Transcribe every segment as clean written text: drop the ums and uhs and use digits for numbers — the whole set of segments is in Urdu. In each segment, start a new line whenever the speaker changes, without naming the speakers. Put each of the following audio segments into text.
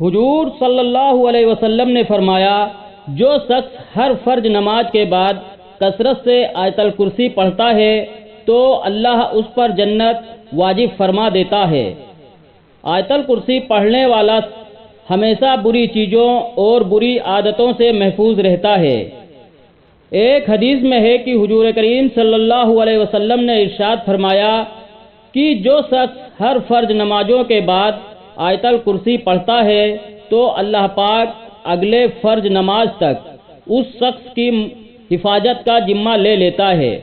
حضور صلی اللہ علیہ وسلم نے فرمایا، جو شخص ہر فرض نماز کے بعد کثرت سے آیت الکرسی پڑھتا ہے تو اللہ اس پر جنت واجب فرما دیتا ہے۔ آیت الکرسی پڑھنے والا ہمیشہ بری چیزوں اور بری عادتوں سے محفوظ رہتا ہے۔ ایک حدیث میں ہے کہ حضور کریم صلی اللہ علیہ وسلم نے ارشاد فرمایا کہ جو شخص ہر فرض نمازوں کے بعد آیت الکرسی پڑھتا ہے تو اللہ پاک اگلے فرض نماز تک اس شخص کی حفاظت کا ذمہ لے لیتا ہے۔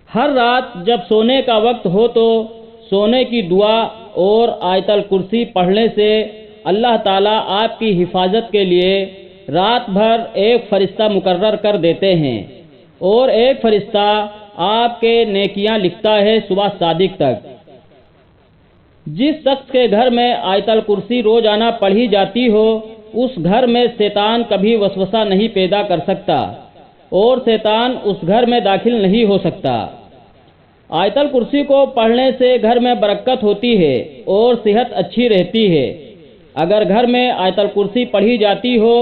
ہر رات جب سونے کا وقت ہو تو سونے کی دعا اور آیت الکرسی پڑھنے سے اللہ تعالیٰ آپ کی حفاظت کے لیے رات بھر ایک فرشتہ مقرر کر دیتے ہیں، اور ایک فرشتہ آپ کے نیکیاں لکھتا ہے صبح صادق تک۔ جس شخص کے گھر میں آیت الکرسی روزانہ پڑھی جاتی ہو اس گھر میں شیطان کبھی وسوسہ نہیں پیدا کر سکتا اور شیطان اس گھر میں داخل نہیں ہو سکتا۔ آیت الکرسی کو پڑھنے سے گھر میں برکت ہوتی ہے اور صحت اچھی رہتی ہے۔ اگر گھر میں آیت الکرسی پڑھی جاتی ہو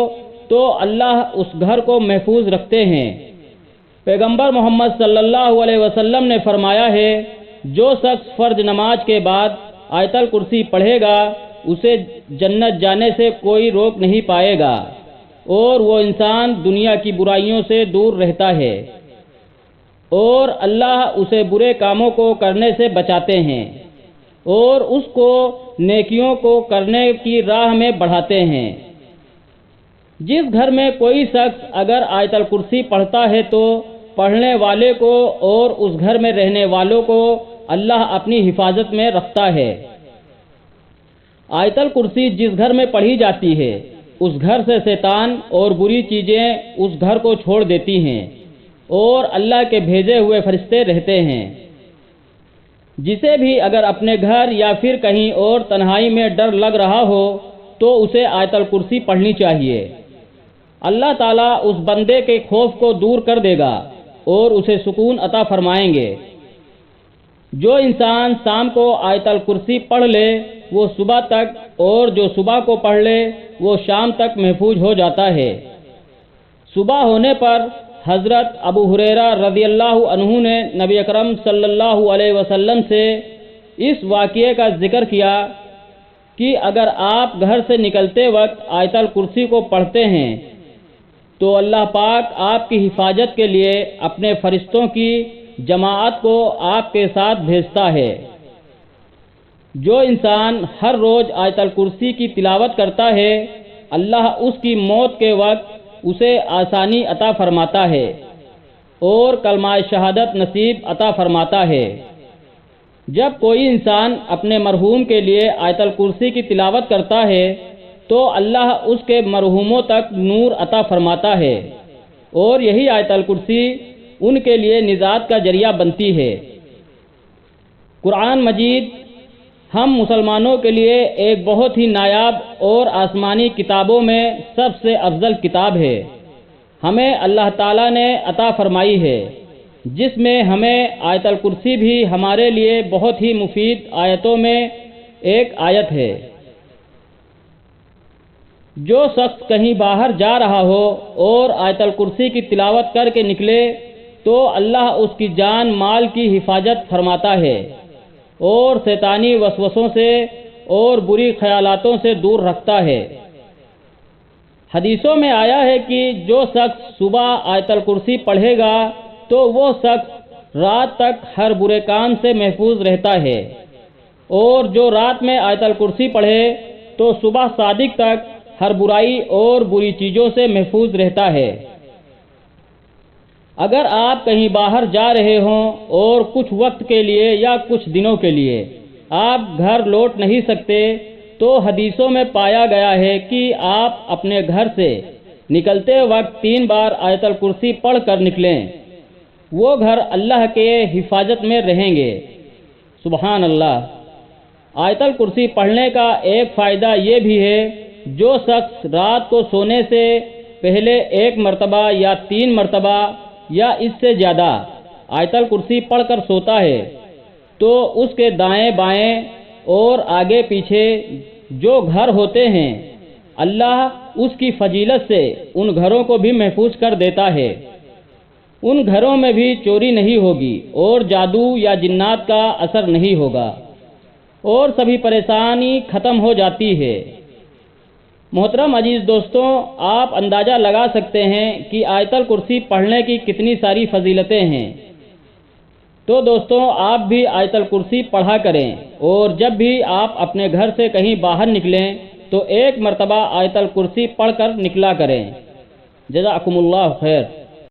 تو اللہ اس گھر کو محفوظ رکھتے ہیں۔ پیغمبر محمد صلی اللہ علیہ وسلم نے فرمایا ہے، جو شخص فرض نماز کے بعد آیت الکرسی پڑھے گا اسے جنت جانے سے کوئی روک نہیں پائے گا، اور وہ انسان دنیا کی برائیوں سے دور رہتا ہے، اور اللہ اسے برے کاموں کو کرنے سے بچاتے ہیں اور اس کو نیکیوں کو کرنے کی راہ میں بڑھاتے ہیں۔ جس گھر میں کوئی شخص اگر آیت الکرسی پڑھتا ہے تو پڑھنے والے کو اور اس گھر میں رہنے والوں کو اللہ اپنی حفاظت میں رکھتا ہے۔ آیت الکرسی جس گھر میں پڑھی جاتی ہے اس گھر سے شیطان اور بری چیزیں اس گھر کو چھوڑ دیتی ہیں اور اللہ کے بھیجے ہوئے فرشتے رہتے ہیں۔ جسے بھی اگر اپنے گھر یا پھر کہیں اور تنہائی میں ڈر لگ رہا ہو تو اسے آیت الکرسی پڑھنی چاہیے۔ اللہ تعالیٰ اس بندے کے خوف کو دور کر دے گا اور اسے سکون عطا فرمائیں گے۔ جو انسان شام کو آیت الکرسی پڑھ لے وہ صبح تک، اور جو صبح کو پڑھ لے وہ شام تک محفوظ ہو جاتا ہے۔ صبح ہونے پر حضرت ابو ہریرہ رضی اللہ عنہ نے نبی اکرم صلی اللہ علیہ وسلم سے اس واقعے کا ذکر کیا کہ اگر آپ گھر سے نکلتے وقت آیت الکرسی کو پڑھتے ہیں تو اللہ پاک آپ کی حفاظت کے لیے اپنے فرشتوں کی جماعت کو آپ کے ساتھ بھیجتا ہے۔ جو انسان ہر روز آیت الکرسی کی تلاوت کرتا ہے اللہ اس کی موت کے وقت اسے آسانی عطا فرماتا ہے اور کلمہ شہادت نصیب عطا فرماتا ہے۔ جب کوئی انسان اپنے مرحوم کے لیے آیت الکرسی کی تلاوت کرتا ہے تو اللہ اس کے مرحوموں تک نور عطا فرماتا ہے، اور یہی آیت الکرسی ان کے لیے نجات کا ذریعہ بنتی ہے۔ قرآن مجید ہم مسلمانوں کے لیے ایک بہت ہی نایاب اور آسمانی کتابوں میں سب سے افضل کتاب ہے، ہمیں اللہ تعالیٰ نے عطا فرمائی ہے، جس میں ہمیں آیت الکرسی بھی ہمارے لیے بہت ہی مفید آیتوں میں ایک آیت ہے۔ جو شخص کہیں باہر جا رہا ہو اور آیت الکرسی کی تلاوت کر کے نکلے تو اللہ اس کی جان مال کی حفاظت فرماتا ہے اور شیطانی وسوسوں سے اور بری خیالاتوں سے دور رکھتا ہے۔ حدیثوں میں آیا ہے کہ جو شخص صبح آیت الکرسی پڑھے گا تو وہ شخص رات تک ہر برے کام سے محفوظ رہتا ہے، اور جو رات میں آیت الکرسی پڑھے تو صبح صادق تک ہر برائی اور بری چیزوں سے محفوظ رہتا ہے۔ اگر آپ کہیں باہر جا رہے ہوں اور کچھ وقت کے لیے یا کچھ دنوں کے لیے آپ گھر لوٹ نہیں سکتے تو حدیثوں میں پایا گیا ہے کہ آپ اپنے گھر سے نکلتے وقت 3 بار آیت الکرسی پڑھ کر نکلیں، وہ گھر اللہ کے حفاظت میں رہیں گے۔ سبحان اللہ۔ آیت الکرسی پڑھنے کا ایک فائدہ یہ بھی ہے، جو شخص رات کو سونے سے پہلے 1 مرتبہ یا 3 مرتبہ یا اس سے زیادہ آیت الکرسی پڑھ کر سوتا ہے تو اس کے دائیں بائیں اور آگے پیچھے جو گھر ہوتے ہیں اللہ اس کی فضیلت سے ان گھروں کو بھی محفوظ کر دیتا ہے۔ ان گھروں میں بھی چوری نہیں ہوگی اور جادو یا جنات کا اثر نہیں ہوگا اور سبھی پریشانی ختم ہو جاتی ہے۔ محترم عزیز دوستوں، آپ اندازہ لگا سکتے ہیں کہ آیت الکرسی پڑھنے کی کتنی ساری فضیلتیں ہیں۔ تو دوستوں، آپ بھی آیت الکرسی پڑھا کریں اور جب بھی آپ اپنے گھر سے کہیں باہر نکلیں تو ایک مرتبہ آیت الکرسی پڑھ کر نکلا کریں۔ جزاکم اللہ خیر۔